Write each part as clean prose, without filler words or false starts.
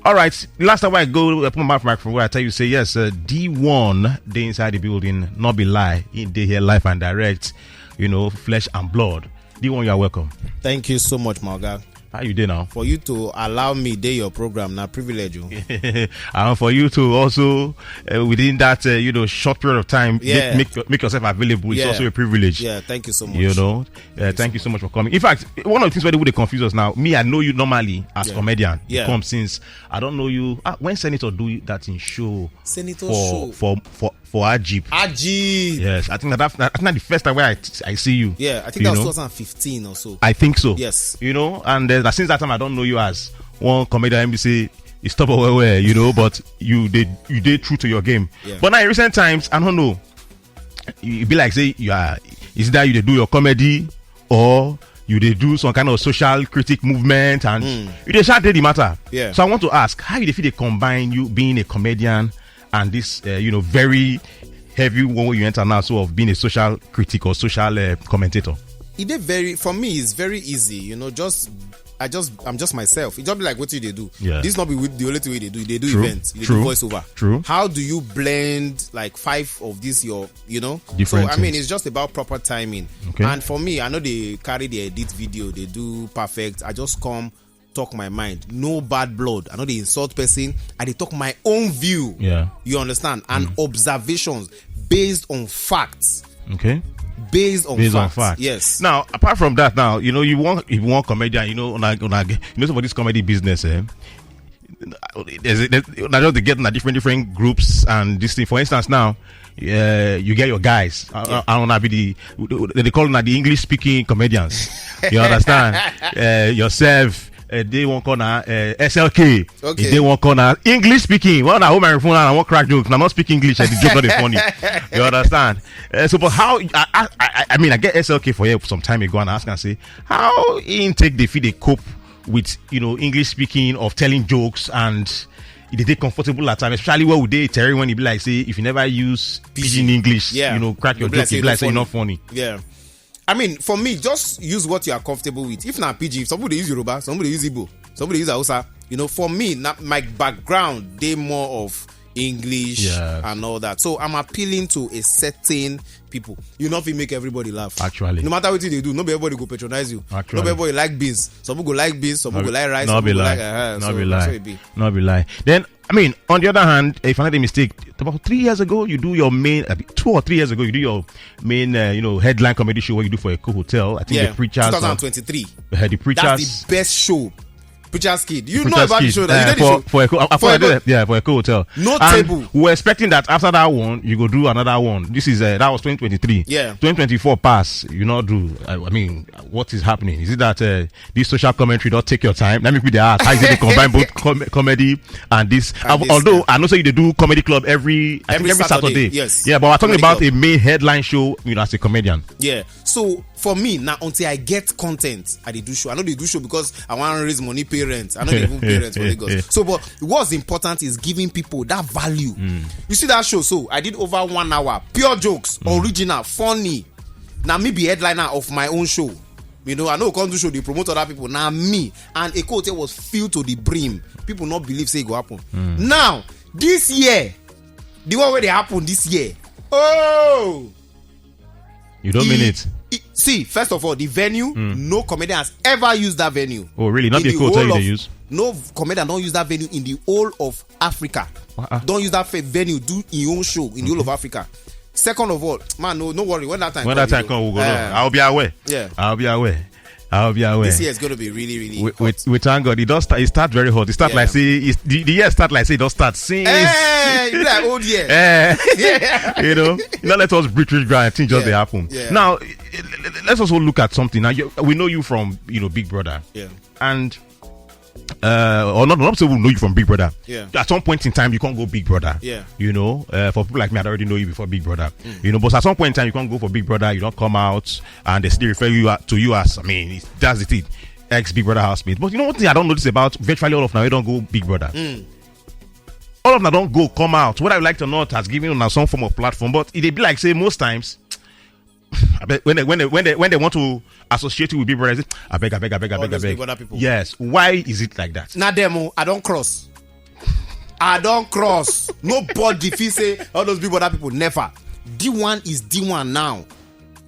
All right. Last time I go put my mouth from where I tell you, say yes, Deeone, they inside the building, not be lie. They here live and direct, flesh and blood. Deeone, you are welcome. Thank you so much, Malga. How you doing now? For you to allow me do your program, now privilege you. And for you to also within that short period of time make yourself available is also a privilege. Yeah, thank you so much. Thank you so much for coming. In fact, one of the things where they would confuse us now, me, I know you normally as comedian. You come since I don't know you. When Senator do that in show for Ajib. Yes, I think that's the first time where I see you. Yeah, I think that was 2015 or so. I think so. Yes. And since that time I don't know you as one comedian. NBC, you stop away, but you did true to your game. Yeah. But now in recent times, I don't know. You be like say is that you do your comedy or you do some kind of social critic movement and you just share the matter. Yeah. So I want to ask, how you feel they combine you being a comedian and this very heavy one where you enter now, so of being a social critic or social commentator? For me, it's very easy. I'm just myself. It just be like what they do. Yeah. This not be the only way they do. They do True. events. They True. do voiceover. True. How do you blend like 5 of these? Different. So I mean, it's just about proper timing. Okay. And for me, I know they carry the edit video. They do perfect. I just come talk my mind. No bad blood. I know they insult person. And they talk my own view. Yeah. You understand? And observations based on facts. Okay. Based on facts. Yes. Now, apart from that, now you want comedian, some of this comedy business, there's just they get in different groups and this thing. For instance, now you get your guys. I don't know, they call them the English speaking comedians. You understand? Yourself. They won't call SLK. Okay. They won't call English speaking. Well, I hold my phone and I won't crack jokes. I'm not speaking English and the joke not is funny. You understand? So, but how? I mean, I get SLK for you some time ago and I ask and say, how intake they feel they cope with English speaking of telling jokes and they comfortable at time, especially where would they Terry when you be like say if you never use pidgin English, crack your joke, you be like say you're not funny. Yeah. I mean, for me, just use what you are comfortable with. If not PG, somebody use Yoruba, somebody use Igbo, somebody use Hausa. For me, my background, they more of English and all that. So I'm appealing to a certain people. You know, if you make everybody laugh. Actually. No matter what they do, not everybody go patronize you. Actually. Not everybody like beans. Some people go like beans, some people go like rice, not some be people lie. Not be lie. Then, I mean, on the other hand, if I'm not a mistake, about 3 years ago, you do your main, 2 or 3 years ago, you do your main, headline comedy show where you do for a cool hotel. I think the Preachers. 2023. The Preachers. That's the best show. Preacher's Kid. You know about the show that you did for a cool hotel. No and table. We're expecting that after that one, you go do another one. This is that was 2023. Yeah. 2024 pass. You not do. I mean, what is happening? Is it that this social commentary don't take your time? Let me be the ask. How is it they combine both comedy and this? Although I know say they do comedy club every Saturday. Yes. Yeah, but we're talking comedy about club. a main headline show. As a comedian. Yeah. So for me now, until I get content, I do show. I know they do show because I want to raise money, pay rent. I know they even pay rent for Lagos. So, but what's important is giving people that value. You see that show? So I did over 1 hour, pure jokes, original, funny. Now me be headliner of my own show. I know come to show they promote other people. Now me and a hotel was filled to the brim. People not believe say it go happen. Now this year, the one where they happen this year. Oh. You don't mean it. See, first of all, the venue, no comedian has ever used that venue. Oh, really? Not the hotel they use? No comedian don't use that venue in the whole of Africa. Don't use that venue, do your own show in the whole of Africa. Second of all, man, no worry. When that time comes, we'll go. I'll be aware. Yeah. I'll be aware. This year is going to be really, really we thank God. It start very hot. It start like say the year start like say it don't start since. Hey, like old year. Let us breathe ground. Things just they happen. Yeah. Now, let's also look at something. Now, we know you from Big Brother. Yeah. And or not people know you from Big Brother. Yeah. At some point in time, you can't go Big Brother. Yeah. For people like me, I already know you before Big Brother. But at some point in time, you can't go for Big Brother. You don't come out, and they still refer to you as. I mean, that's the thing, ex Big Brother housemate. But you know what thing I don't notice about virtually all of now, they don't go Big Brother. All of them don't go come out. Whether I like it or not, has given them some form of platform. But it be like say most times. I bet when they want to associate you with Big Brother, I beg. Big Brother people. Yes. Why is it like that? Now demo, I don't cross. I don't cross. Nobody feel say all those people, other people, never. D1 is D1 now.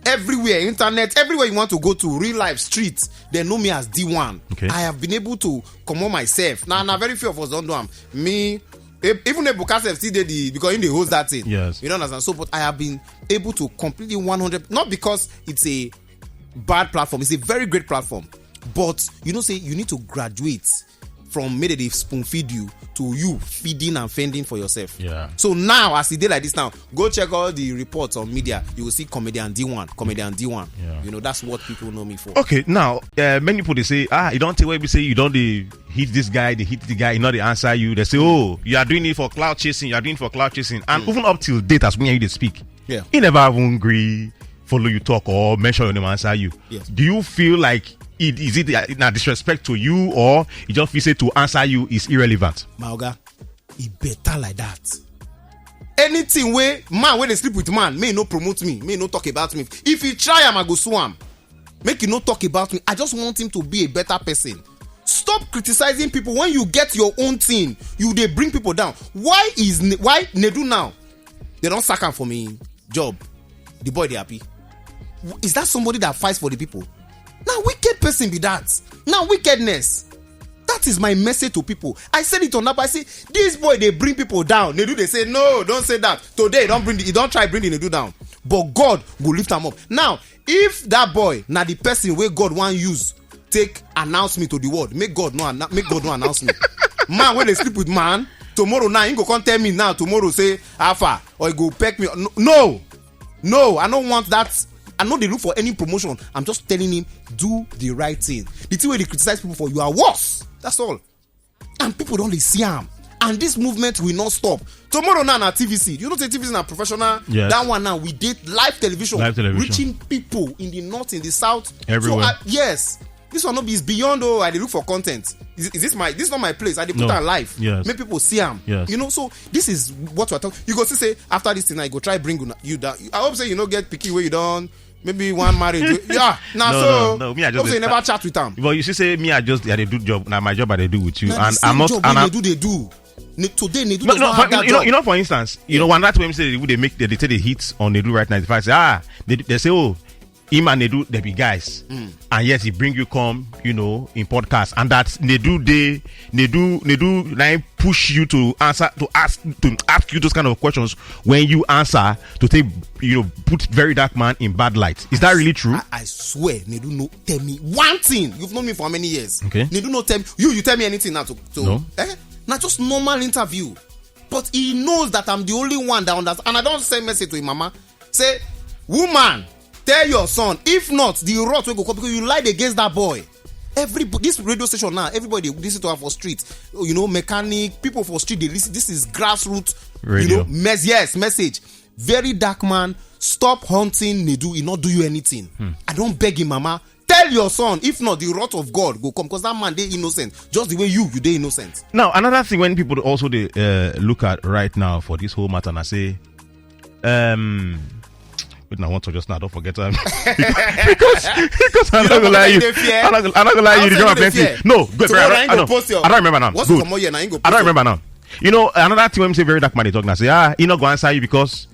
Everywhere, internet, everywhere you want to go to, real life, streets, they know me as D1. Okay. I have been able to come on myself. Now, very few of us don't do them. Me, even if Bukasef still did because in the host that thing. Yes. You don't understand. So, but I have been able to completely 100, not because it's a bad platform, it's a very great platform. But you know, say you need to graduate from maybe they spoon feed you to you feeding and fending for yourself. Yeah. So now, as it did like this now, go check all the reports on media. You will see comedian D1. Yeah. You know, that's what people know me for. Okay, now many people they say, you don't take what we say, you don't hit this guy, they hit the guy, you know they answer you. They say, oh, you are doing it for cloud chasing, and even up till date as when you they speak, Yeah. he never even agree, follow you talk or mention your name and answer you. Yes. Do you feel like is it a disrespect to you, or you just feel say to answer you is irrelevant? Maoga, it better like that. Anything where man when they sleep with man, may no promote me, may no talk about me. If he try I go sue him. Make you no talk about me. I just want him to be a better person. Stop criticizing people. When you get your own thing, they bring people down. Why Nedu now? They don't sack him for me job. The boy they happy. Is that somebody that fights for the people? Now wicked person be that. Now wickedness. That is my message to people. I said it on that. I say this boy they bring people down. Nedu they say no, don't say that. Today don't try bring the Nedu down. But God will lift him up. Now if that boy now the person where God want use take announce me to the world, make God no announce me. Man when they sleep with man tomorrow now he go come tell me now tomorrow say Alpha or he go peck me. No, I don't want that. I know they look for any promotion. I'm just telling him, do the right thing. The thing where they criticize people for, you are worse. That's all. And people don't see him. And this movement will not stop. Tomorrow now na TVC. You know say TVC na professional. Yes. That one now we did live television. Reaching people in the north, in the south. Everywhere. So, yes. This one not be beyond I dey look for content. Is this not my place? I dey put on live. Yes. Make people see am. Yes. You know, so this is what we're talking. You go say after this thing I go try bring you down. I hope say you don't get picky where you don't maybe one marriage. Yeah. No. Me I just hope say you never chat with them. But you say me I they do job. Now my job I they do with you. Now, and the I'm not job and I'm they do. Today Nedu does not have that you job. know for instance, you know when that when say they take the hits on Nedu right now. If I say they say him and Nedu they be guys, and yes he bring you come in podcast, and that Nedu push you to answer to ask you those kind of questions when you answer to take put Verydarkman in bad light. Is that really true? I swear Nedu no tell me one thing. You've known me for how many years? Okay. Nedu no tell me you tell me anything now to no. Not just normal interview, but he knows that I'm the only one that understands. And I don't send message to him mama say woman tell your son if not the rot will go come because you lied against that boy. This radio station now everybody listen to her for street, mechanic people for street they listen. This is grassroots radio. Message. Verydarkman, stop hunting Nedu. He not do you anything. I don't beg him mama. Tell your son, if not, the wrath of God go come because that man they innocent, just the way you they innocent. Now another thing when people also they look at right now for this whole matter and I say, wait, now I want to just now don't forget because I'm not gonna lie you. I'm not gonna lie you. You plenty. No, good. I don't remember now. What's good. I don't remember now. Another thing when we say Verydarkman they talk now say he not gonna answer you because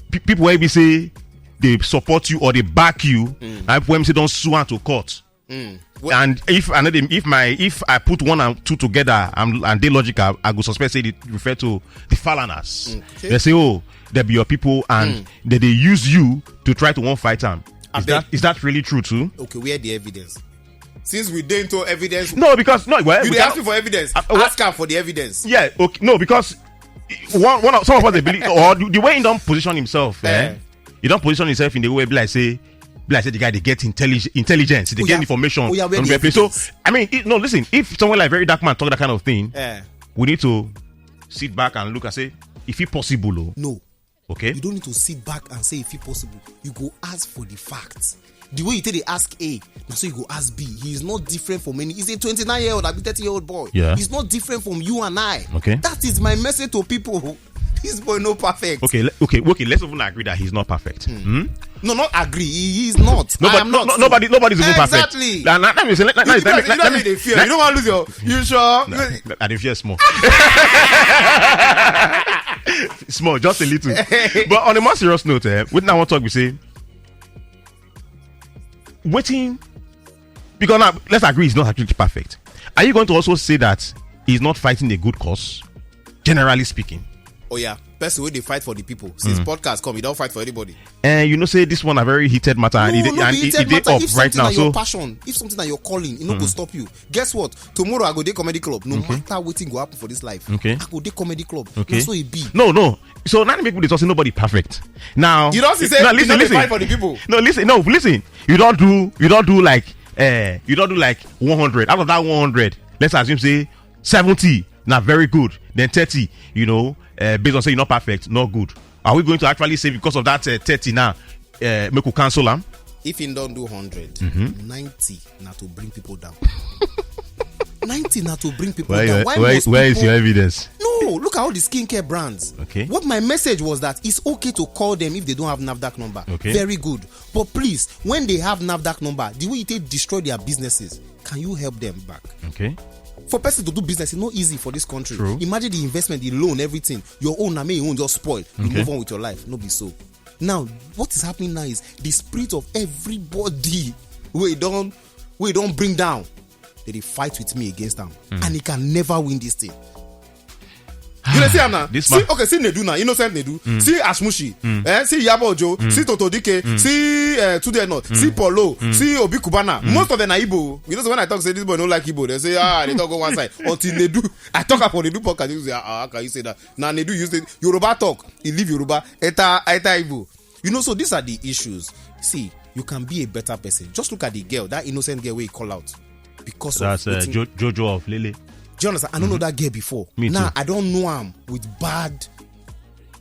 people when we say they support you or they back you, and when say don't sue to court. And if I put one and two together and they logical, I go suspect say they refer to the Falaners. Okay. They say they be your people and they use you to try to fight them. Is that really true too? Okay, where the evidence? Since we didn't know evidence, no, because no, well, you ask me for evidence. Ask her for the evidence. Yeah, okay, no, because some of us they believe or the way he don't position himself. He don't position himself in the way like say the guy they get intelligence, they get information. So I mean, listen. If someone like Verydarkman talk that kind of thing, we need to sit back and look and say, if it possible. No. Okay. You don't need to sit back and say if it possible. You go ask for the facts. The way you take the ask A, now so you go ask B. He is not different from any. He's a 29-year-old, a 30-year-old boy. Yeah. He's not different from you and I. Okay. That is my message to people. This boy no perfect. Okay. Let's even agree that he's not perfect. Hmm? No, not agree. He is not. Nobody's even perfect. Exactly. You don't want to lose your. You sure? I didn't fear small. Small, just a little. But on a more serious note, with now one talk we say, waiting, because now let's agree he's not actually perfect. Are you going to also say that he's not fighting a good cause, generally speaking? Oh yeah, person wey dey fight for the people. Since podcast come, he don't fight for anybody. And you know, say this one a very heated matter, and it up right now. So your passion, if something that you're calling, it no go stop you. Guess what? Tomorrow I go dey comedy club. No matter wetin go happen for this life, I go dey comedy club. Okay. That's so it be. No. So now people they talk say nobody perfect. Now You don't say listen. Fight for the people. Listen. You don't do like 100. Out of that 100, let's assume say 70. Now very good. Then 30. Based on saying you're not perfect, not good. Are we going to actually say because of that 30 now, make we cancel them? If he don't do 100, 90 now to bring people down. 90 now to bring people down. Where is your evidence? No, look at all the skincare brands. Okay. What my message was that it's okay to call them if they don't have NAFDAC number. Okay. Very good. But please, when they have NAFDAC number, the way you destroy their businesses, can you help them back? Okay. For person to do business, it's not easy for this country. True. Imagine the investment, the loan, everything. Your own, your own just spoil. You move on with your life. No be so. Now, what is happening now is the spirit of everybody we don't bring down. They fight with me against them, and he can never win this thing. You see him now? See Nedu now, innocent Nedu. See Ashmushi, see Yabo Ojo, see Toto Dike, see Tude Not, see Polo, see Obi Kubana. Most of them are Igbo. So when I talk, say this boy don't like Igbo, they say they talk on one side. Until Nedu, I talk about Nedu podcast, you say how can you say that? Now Nedu used it. Yoruba talk, he leave Yoruba, Eta Igbo. So these are the issues. See, you can be a better person. Just look at the girl, that innocent girl where he call out because that's Jojo of Lele. Do you understand? I don't know that girl before. Me now too. I don't know him with bad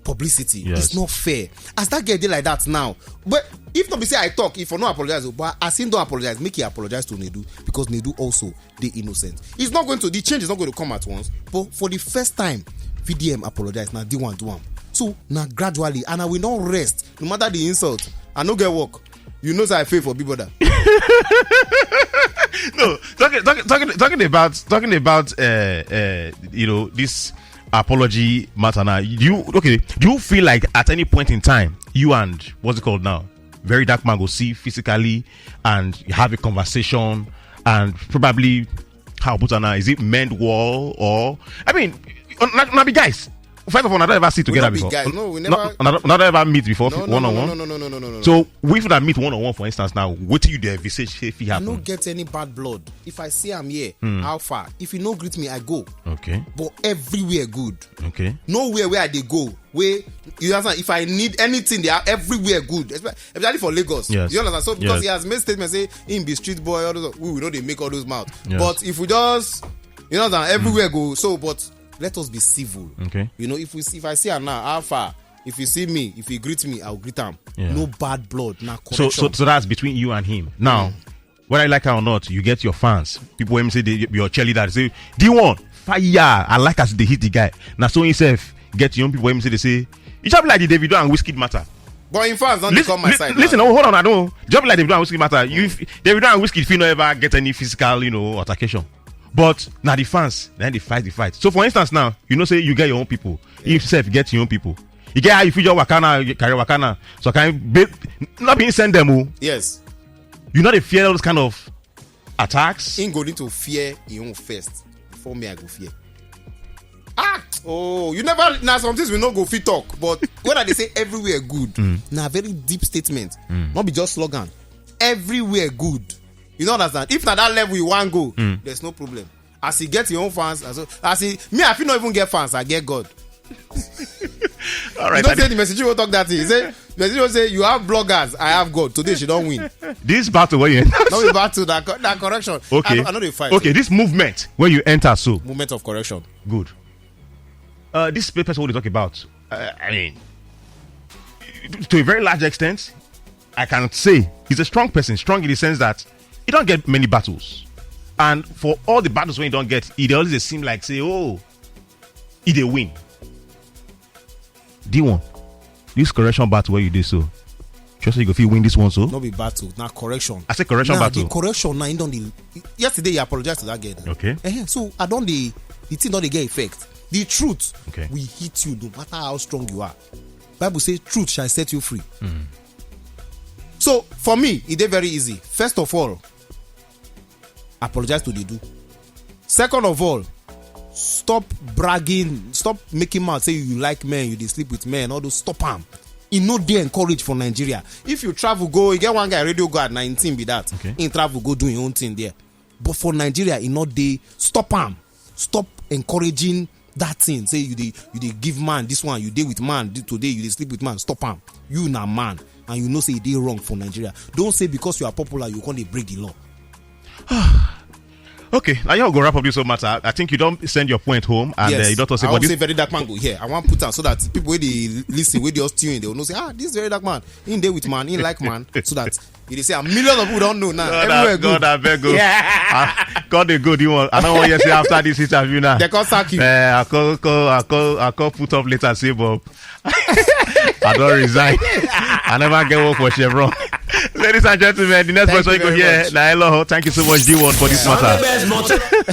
publicity. Yes. It's not fair. As that girl did like that now. But if not be say I talk, if I no apologize, but as him don't apologize, make he apologize to Nedu because Nedu also the innocent. It's not going to, the change is not going to come at once. But for the first time, VDM apologize. Now Deeone do one. So now gradually, and I will not rest no matter the insult. I no get work. You know that I pay for big brother. No, talking about this apology matter now. Do you feel like at any point in time you and what's it called now, Verydarkman go see physically and have a conversation and probably how put on now, is it mend wall or I mean not be guys. First of all, not ever sit together before. Guys. No, we never. Not ever meet before one on one. No. So we that meet one on one, for instance. Now, what do you do? Visage if he happen? I don't get any bad blood. If I see I'm here, how far? If you no greet me, I go. Okay. But everywhere good. Okay. Nowhere where they go. Where you understand? If I need anything, they are everywhere good. Especially for Lagos. Yes. You understand? So because he has made statements say him be street boy, all those. We know they make all those mouths. Yes. But if we just, everywhere go. So, but. Let us be civil. Okay. If I see her now, how far? If you see me, if you greet me, I'll greet him. Yeah. No bad blood, no corruption. So that's between you and him. Now, whether I like her or not, you get your fans. People when say your cheerleader, they say, Deeone, fire. I like as they hit the guy. Now so himself get your own people when they say, it should be like the Davido and Wizkid matter. But in fans, don't come my side. Listen, hold on, I don't. Just like Davido and Wizkid matter. Davido and Wizkid feel not ever get any physical, altercation. But now the fans, then they fight. So for instance now, say you get your own people. You yourself get your own people. You get how you feel your wakana, carry wakana. So can not being send them. Yes. You know they fear those kind of attacks. Ain't going to fear your own first. Before me, I go fear. You never. Now some things we not go fit talk. But when they say everywhere good, now very deep statement. Not be just slogan. Everywhere good. You don't understand? If at that level you want go, there's no problem. As you get your own fans, I feel not even get fans, I get God. All right. You don't say the message will talk that thing. The message will say you have bloggers, I have God. Today she don't win. This battle where you enter. Not a battle, that correction. Okay. I know they fight. Okay, this movement where you enter so. Movement of correction. Good. This person what they talk about. I mean, to a very large extent, I can say he's a strong person. Strong in the sense that he don't get many battles, and for all the battles when he don't get, it always seem like say, he they win. Deeone, this correction battle where you did so. Just so you go feel win this one so. Not be battle, now correction. I say correction battle. The correction now don't. Yesterday you apologized to that girl. Okay. So I don't the thing don't get effect. The truth will hit you no matter how strong you are. Bible says truth shall set you free. So for me, it is very easy. First of all, apologize to Nedu. Second of all, stop bragging, stop making mouth say you like men, you dey sleep with men, all those. Stop them. He no dey encourage for Nigeria. If you travel, go, you get one guy radio go at 19 be that. In travel, go do your own thing there. But for Nigeria, he not dey. Stop him. Stop encouraging that thing. Say you dey give man this one, you dey with man today, you dey sleep with man. Stop him. You na man, and you know say it dey wrong for Nigeria. Don't say because you are popular you can't break the law. Okay, now you're going to wrap up this whole matter. I think you don't send your point home and you don't say. I want to say Verydarkman go here. I want to put on so that people when they listen, when they just tune in, they will know say, this Verydarkman in there with man, in like man, so that they say a million of people don't know now. Everywhere good. God, I beg you. God, they good. You want? I don't want you to say after this interview now. They can't sack you. I call put up later say, Bob. I don't resign. I never get work for Chevron. Ladies and gentlemen, the next person you go hear. Thank you so much, Deeone, for this matter.